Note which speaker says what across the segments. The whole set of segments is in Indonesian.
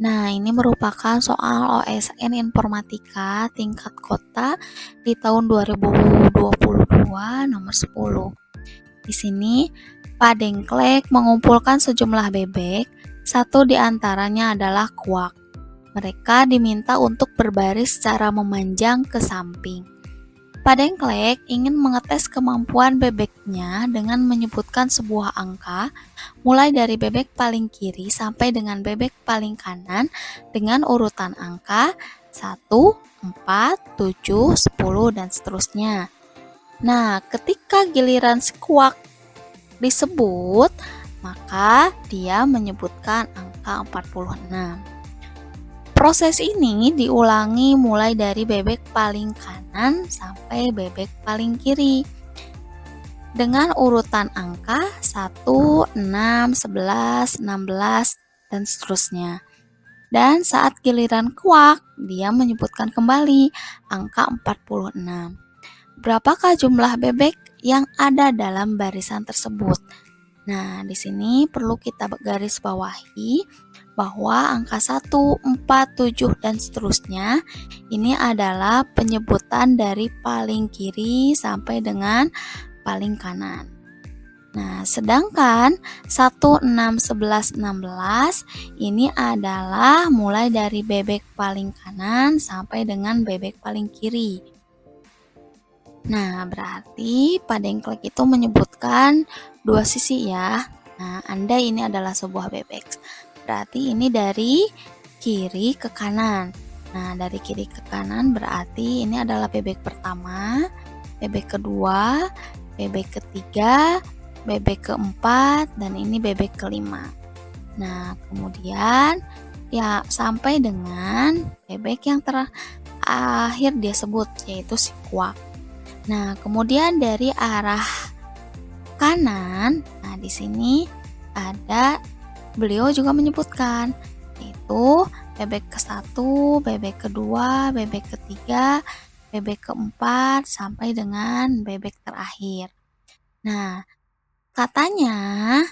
Speaker 1: Nah, ini merupakan soal OSN Informatika tingkat kota di tahun 2022 nomor 10. Di sini, Pak Dengklek mengumpulkan sejumlah bebek, satu di antaranya adalah kuak. Mereka diminta untuk berbaris secara memanjang ke samping. Pak Dengklek ingin mengetes kemampuan bebeknya dengan menyebutkan sebuah angka, mulai dari bebek paling kiri sampai dengan bebek paling kanan dengan urutan angka 1, 4, 7, 10, dan seterusnya. Nah, ketika giliran si kuak disebut, maka dia menyebutkan angka 46. Proses ini diulangi mulai dari bebek paling kanan sampai bebek paling kiri dengan urutan angka 1, 6, 11, 16, dan seterusnya. Dan saat giliran kuak, dia menyebutkan kembali angka 46. Berapakah jumlah bebek yang ada dalam barisan tersebut? Nah, di sini perlu kita garis bawahi bahwa angka 1, 4, 7, dan seterusnya ini adalah penyebutan dari paling kiri sampai dengan paling kanan. Nah, sedangkan 1, 6, 11, 16 ini adalah mulai dari bebek paling kanan sampai dengan bebek paling kiri. Nah, berarti Pak Dengklek itu menyebutkan dua sisi ya. Nah, andai ini adalah sebuah bebek, berarti ini dari kiri ke kanan. Nah, dari kiri ke kanan berarti ini adalah bebek pertama, bebek kedua, bebek ketiga, bebek keempat, dan ini bebek kelima. Nah, kemudian ya sampai dengan bebek yang terakhir dia sebut, yaitu si kuak. Nah, kemudian dari arah kanan, nah di sini ada beliau juga menyebutkan yaitu bebek ke-1, bebek kedua, bebek ketiga, bebek keempat sampai dengan bebek terakhir. Nah, katanya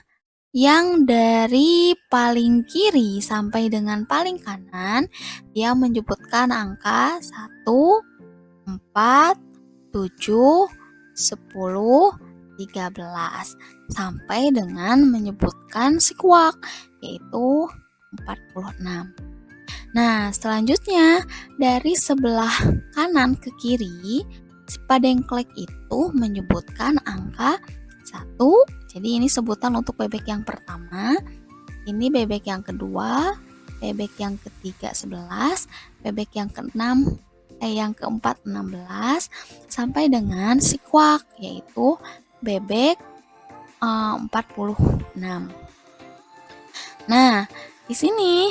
Speaker 1: yang dari paling kiri sampai dengan paling kanan dia menyebutkan angka 1, 4, 7, 10, 13 sampai dengan menyebutkan si kuak yaitu 46. Nah, selanjutnya dari sebelah kanan ke kiri si Pak Dengklek itu menyebutkan angka 1. Jadi ini sebutan untuk bebek yang pertama, ini bebek yang kedua, bebek yang ketiga 11, bebek yang keenam yang keempat 16 sampai dengan si kuak yaitu bebek 46. Nah, di sini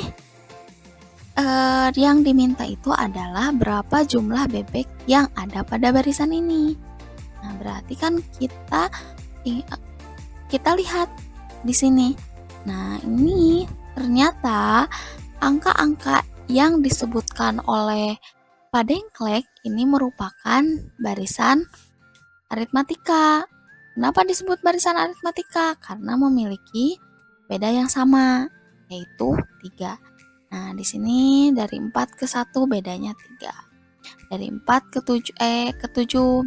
Speaker 1: yang diminta itu adalah berapa jumlah bebek yang ada pada barisan ini. Nah, berarti kan kita lihat di sini. Nah, ini ternyata angka-angka yang disebutkan oleh Pak Dengklek ini merupakan barisan aritmatika. Kenapa disebut barisan aritmatika? Karena memiliki beda yang sama, yaitu 3. Nah, di sini dari 4 ke 1 bedanya 3. Dari 4 ke 7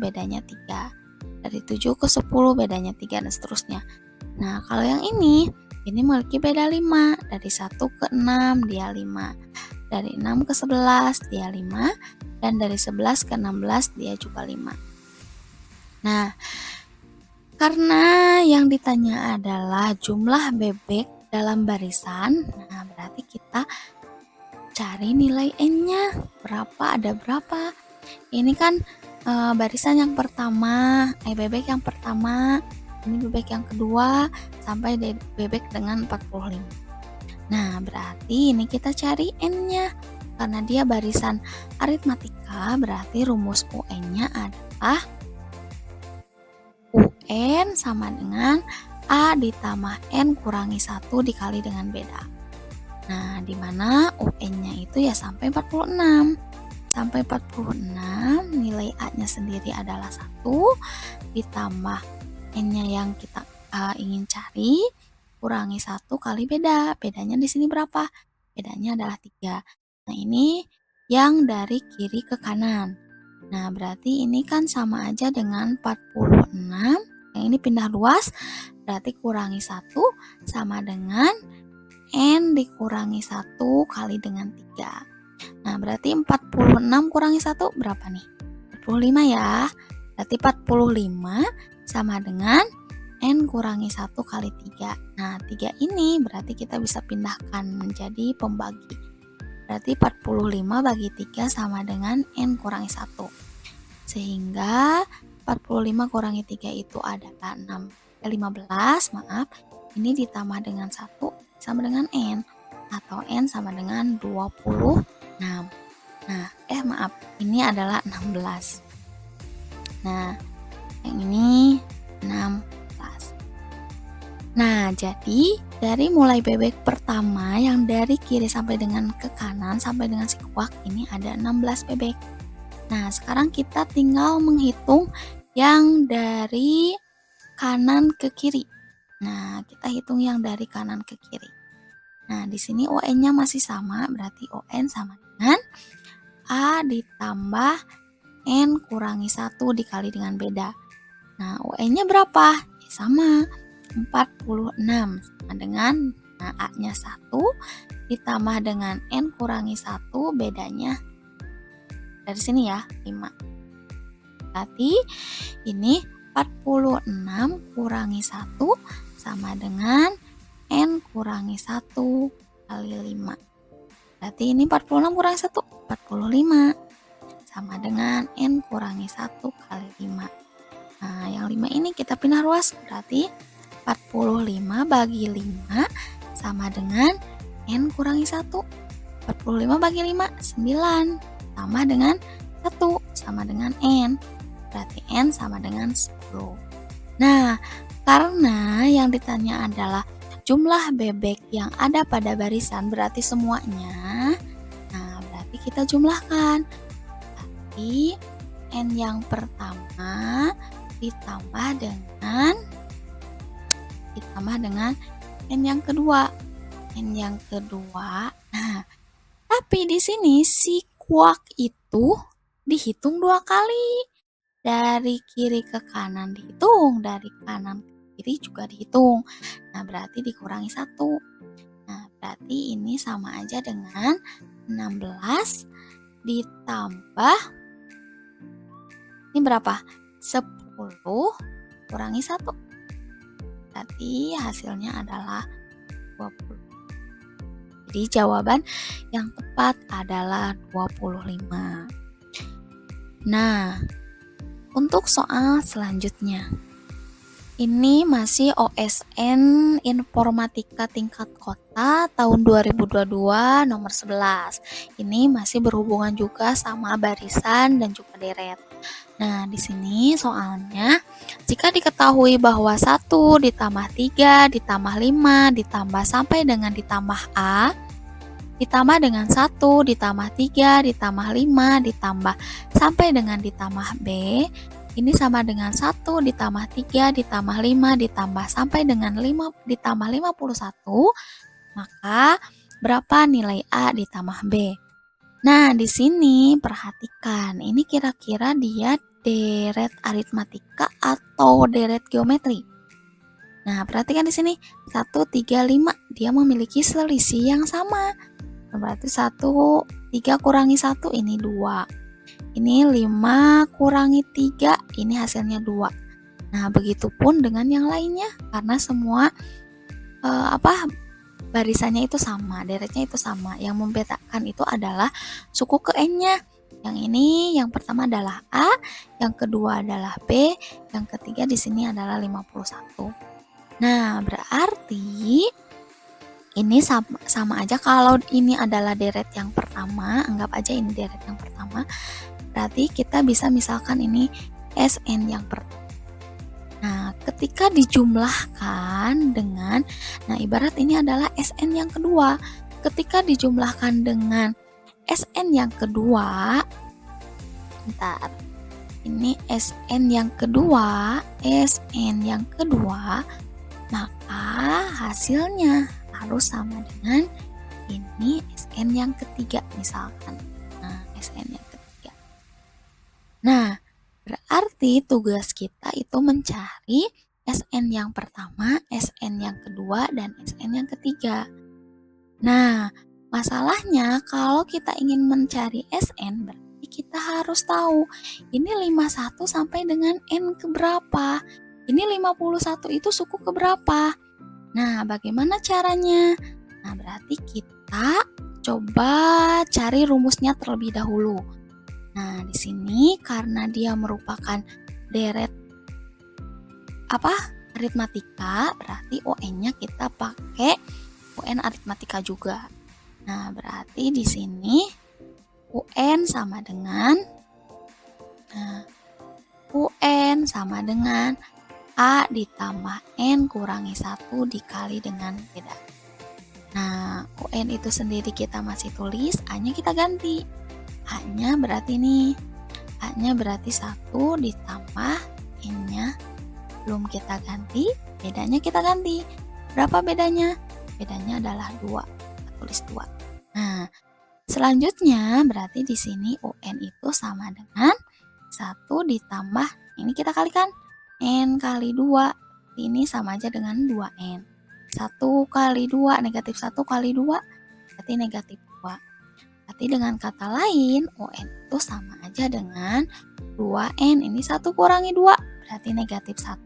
Speaker 1: bedanya 3. Dari 7 ke 10 bedanya 3 dan seterusnya. Nah, kalau yang ini memiliki beda 5. Dari 1 ke 6 dia 5. Dari 6 ke 11 dia 5, dan dari 11 ke 16 dia juga 5. Nah, karena yang ditanya adalah jumlah bebek dalam barisan, nah berarti kita cari nilai N-nya berapa, ada berapa. Ini kan barisan yang pertama, bebek yang pertama, ini bebek yang kedua, sampai bebek dengan 45. Nah, berarti ini kita cari N-nya. Karena dia barisan aritmatika, berarti rumus UN-nya adalah UN sama dengan A ditambah N kurangi 1 dikali dengan beda. Nah, dimana UN-nya itu ya sampai 46. Sampai 46, nilai A-nya sendiri adalah 1, ditambah N-nya yang kita ingin cari, kurangi 1 kali beda. Bedanya di sini berapa? bedanya adalah 3. Nah, ini yang dari kiri ke kanan. Nah, berarti ini kan sama aja dengan 46. Yang ini pindah luas, berarti kurangi 1 sama dengan N dikurangi 1 kali dengan 3. Nah, berarti 46 kurangi 1 berapa nih? 45 ya. Berarti 45 sama dengan N kurangi 1 kali 3. Nah, 3 ini berarti kita bisa pindahkan menjadi pembagi. Berarti 45 bagi 3 sama dengan N kurangi 1. Sehingga 45 kurangi 3 itu adalah 15, maaf. Ini ditambah dengan 1 sama dengan N. Atau N sama dengan 26. Nah, maaf. Ini adalah 16. Nah, yang ini 16. Nah, jadi dari mulai bebek pertama yang dari kiri sampai dengan ke kanan sampai dengan si kuak ini ada 16 bebek. Nah, sekarang kita tinggal menghitung yang dari kanan ke kiri. Nah, kita hitung yang dari kanan ke kiri. Nah, di sini ON-nya masih sama, berarti ON sama dengan A ditambah N kurangi 1 dikali dengan beda. Nah, ON-nya berapa? Sama, 46 sama dengan A-nya 1 ditambah dengan N kurangi 1 bedanya dari sini ya 5. Berarti ini 46 kurangi 1 sama dengan N kurangi 1 kali 5. Berarti ini 46 kurangi 1 45 sama dengan N kurangi 1 kali 5. Nah, yang 5 ini kita pindah luas, berarti 45 bagi 5 sama dengan N kurangi 1. 45 bagi 5, 9. Sama dengan 1, sama dengan N. Berarti N sama dengan 10. Nah, karena yang ditanya adalah jumlah bebek yang ada pada barisan, berarti semuanya. Nah, berarti kita jumlahkan. Berarti N yang pertama ditambah dengan N yang kedua. Nah, tapi di sini si kuak itu dihitung 2 kali. Dari kiri ke kanan dihitung, dari kanan ke kiri juga dihitung. Nah, berarti dikurangi 1. Nah, berarti ini sama aja dengan 16 ditambah ini berapa? 10 kurangi 1. Berarti hasilnya adalah 20. Jadi jawaban yang tepat adalah 25. Nah, untuk soal selanjutnya. Ini masih OSN Informatika tingkat kota tahun 2022 nomor 11. Ini masih berhubungan juga sama barisan dan juga deret. Nah, di sini soalnya jika diketahui bahwa 1 ditambah 3 ditambah 5 ditambah sampai dengan ditambah A ditambah dengan 1 ditambah 3 ditambah 5 ditambah sampai dengan ditambah B ini sama dengan 1 ditambah 3 ditambah 5 ditambah sampai dengan 5 ditambah 51, maka berapa nilai A ditambah B? Nah, di sini perhatikan, ini kira-kira dia deret aritmatika atau deret geometri. Nah, perhatikan di sini 1, 3, 5, dia memiliki selisih yang sama. Berarti 1, 3 kurangi 1 ini 2. Ini 5 kurangi 3, ini hasilnya 2. Nah, begitupun dengan yang lainnya, karena semua barisannya itu sama, deretnya itu sama. Yang membedakan itu adalah suku ke N-nya. Yang ini yang pertama adalah A, yang kedua adalah B, yang ketiga di sini adalah 51. Nah, berarti ini sama aja kalau ini adalah deret yang pertama, anggap aja ini deret yang pertama. Berarti kita bisa misalkan ini SN yang pertama. Nah, ketika dijumlahkan dengan, nah ibarat ini adalah SN yang kedua. Ketika dijumlahkan dengan SN yang kedua, ini SN yang kedua, maka hasilnya harus sama dengan ini SN yang ketiga misalkan. Nah, SN yang ketiga. Nah, berarti tugas kita itu mencari SN yang pertama, SN yang kedua, dan SN yang ketiga. Nah, masalahnya kalau kita ingin mencari SN, berarti kita harus tahu ini 51 sampai dengan N keberapa. Ini 51 itu suku keberapa. Nah, bagaimana caranya? Nah, berarti kita coba cari rumusnya terlebih dahulu. Nah, di sini karena dia merupakan deret aritmatika, berarti UN-nya kita pakai UN aritmatika juga. Nah, berarti di sini UN sama dengan A ditambah N kurangi 1 dikali dengan beda. Nah, UN itu sendiri kita masih tulis, A-nya kita ganti. A-nya berarti nih, A-nya berarti 1 ditambah N-nya belum kita ganti, bedanya kita ganti. Berapa bedanya? Bedanya adalah 2. Kita tulis 2. Nah, selanjutnya berarti di sini UN itu sama dengan 1 ditambah, ini kita kalikan, N kali 2. Ini sama aja dengan 2N. 1 kali 2, negatif 1 kali 2, berarti negatif 2. Berarti dengan kata lain, UN itu sama aja dengan 2N. Ini 1 kurangi 2, berarti negatif 1.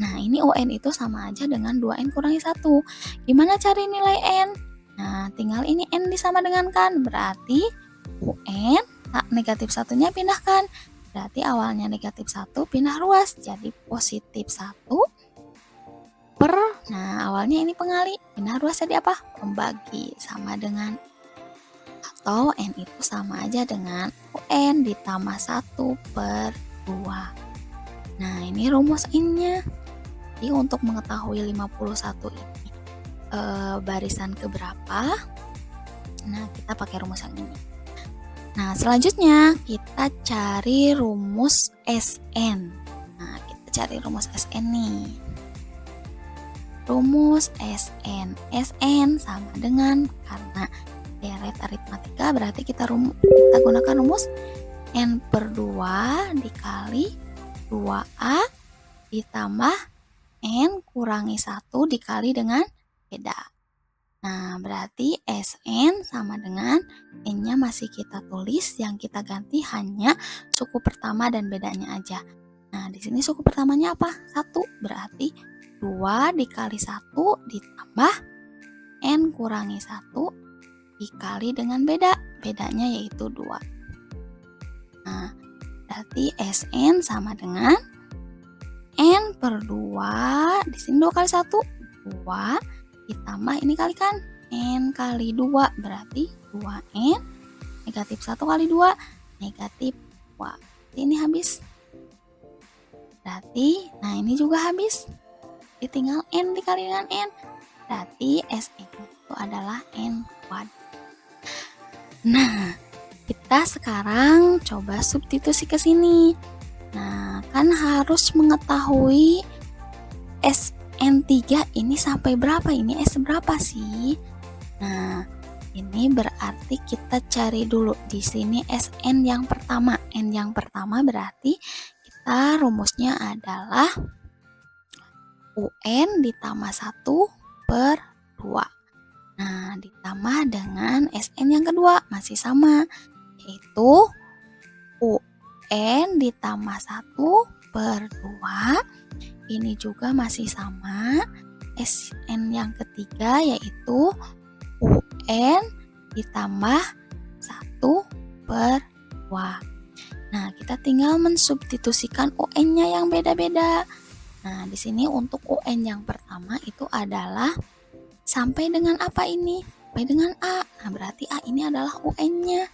Speaker 1: Nah, ini UN itu sama aja dengan 2N kurangi 1. Gimana cari nilai N? Nah, tinggal ini N disama dengan kan, berarti UN, negatif 1-nya pindahkan. Berarti awalnya negatif 1 pindah ruas, jadi positif 1 per, nah awalnya ini pengali, pindah ruas jadi apa? Pembagi, sama dengan, atau N itu sama aja dengan UN ditambah 1 per 2. Nah, ini rumus N-nya. Jadi untuk mengetahui 51 ini barisan keberapa, nah kita pakai rumus yang ini. Nah, selanjutnya kita cari rumus SN. Nah, kita cari rumus SN nih. Rumus SN. SN sama dengan, karena deret aritmatika berarti kita gunakan rumus N per 2 dikali 2A ditambah N kurangi 1 dikali dengan beda. Nah, berarti SN sama dengan N-nya masih kita tulis, yang kita ganti hanya suku pertama dan bedanya aja. Nah, di sini suku pertamanya apa? 1, berarti 2 dikali 1 ditambah N kurangi 1 dikali dengan beda. Bedanya yaitu 2. Nah, berarti SN sama dengan N per 2, di sini 2 kali 1, 2 ditambah ini kalikan N kali 2, berarti 2N, negatif 1 kali 2, negatif 2. Ini habis. Berarti, nah ini juga habis. Tinggal N dikali dengan N. Berarti SN itu adalah N kuadrat. Nah, kita sekarang coba substitusi ke sini. Nah, kan harus mengetahui SN3 ini sampai berapa, ini S berapa sih? Nah, ini berarti kita cari dulu di sini SN yang pertama. N yang pertama berarti kita rumusnya adalah UN ditambah 1 per 2. Nah, ditambah dengan SN yang kedua masih sama, yaitu UN ditambah 1 per 2. Ini juga masih sama. SN yang ketiga yaitu UN ditambah 1 per 2. Nah, kita tinggal mensubstitusikan UN-nya yang beda-beda. Nah, di sini untuk UN yang pertama itu adalah sampai dengan apa ini? Sampai dengan A. Nah, berarti A ini adalah UN-nya.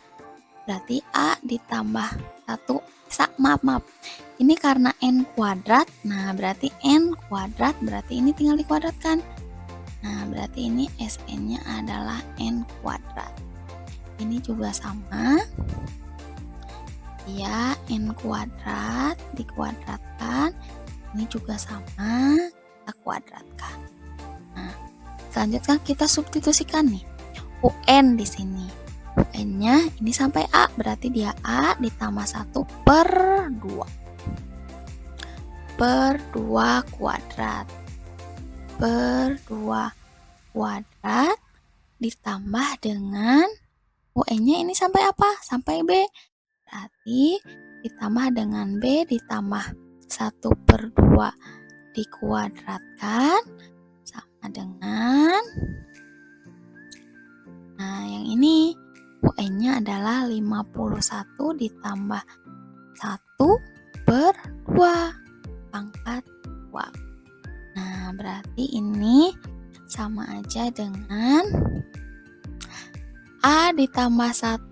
Speaker 1: Berarti A ditambah 1. Maaf. Ini karena N kuadrat. Nah, berarti N kuadrat. Berarti ini tinggal dikuadratkan. Nah, berarti ini SN-nya adalah N kuadrat. Ini juga sama. Ya, N kuadrat dikuadratkan. Ini juga sama, kita kuadratkan. Nah, selanjutnya kita substitusikan nih. UN di sini. UN-nya ini sampai A, berarti dia A ditambah 1 per 2. Per 2 kuadrat. Per 2 kuadrat ditambah dengan UN-nya ini sampai apa? Sampai B. Berarti ditambah dengan B ditambah 1 per 2 dikuadratkan sama dengan, nah yang ini UN-nya adalah 51 ditambah 1 per 2 pangkat 2. Nah berarti ini sama aja dengan A ditambah 1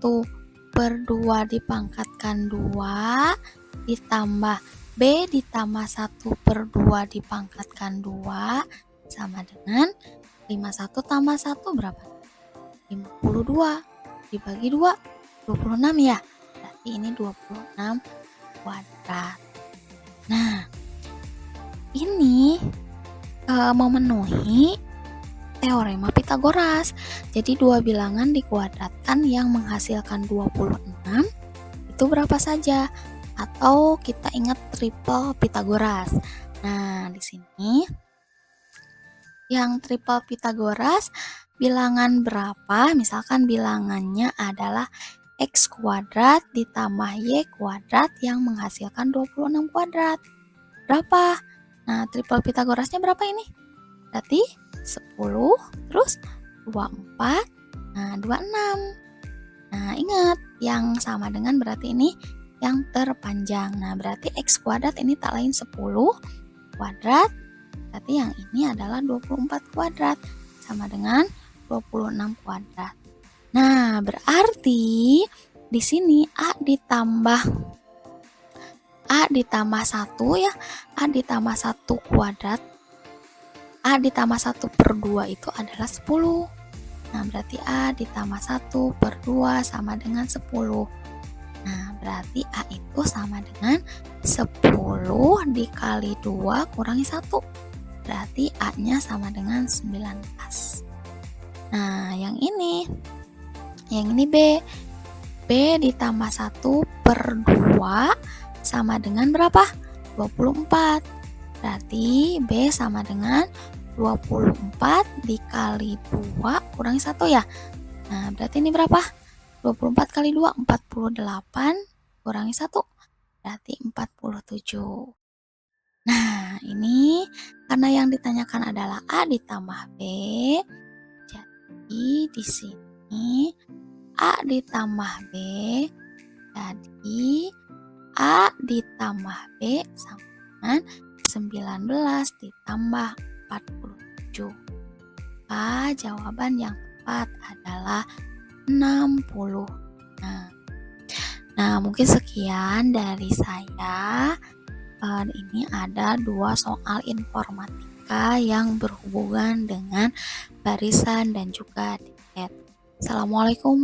Speaker 1: per 2 dipangkatkan 2 ditambah B ditambah 1 per 2 dipangkatkan 2 sama dengan 51 tambah 1 berapa? 52 dibagi 2 26 ya. Berarti ini 26 kuadrat. Nah ini memenuhi teorema Pitagoras. Jadi dua bilangan dikuadratkan yang menghasilkan 26 itu berapa saja? Atau kita ingat triple Pitagoras. Nah, di sini yang triple Pitagoras bilangan berapa? Misalkan bilangannya adalah X kuadrat ditambah Y kuadrat yang menghasilkan 26 kuadrat. Berapa? Nah, triple Pitagorasnya berapa ini? Berarti 10, terus 24, nah 26. Nah, ingat, yang sama dengan berarti ini yang terpanjang. Nah, berarti X kuadrat ini tak lain 10 kuadrat. Berarti yang ini adalah 24 kuadrat. Sama dengan 26 kuadrat. Nah, berarti di sini A ditambah 1 ya. A ditambah 1 kuadrat. A ditambah 1 per 2 itu adalah 10. Nah, berarti A ditambah 1 per 2 sama dengan 10. Nah, berarti A itu sama dengan 10 dikali 2 kurangi 1. Berarti A-nya sama dengan 19. Nah, yang ini B. B ditambah 1 per 2 sama dengan berapa? 24. Berarti B sama dengan 24 dikali 2 kurangi 1 ya. Nah, berarti ini berapa? 24 kali 2, 48 kurangi 1. Berarti 47. Nah, ini karena yang ditanyakan adalah A ditambah B. Jadi di sini A ditambah B. Jadi A ditambah B sama dengan 19 ditambah 47. Maka jawaban yang tepat adalah 60. Nah, mungkin sekian dari saya. Ini ada 2 soal informatika yang berhubungan dengan barisan dan juga diket. Assalamualaikum.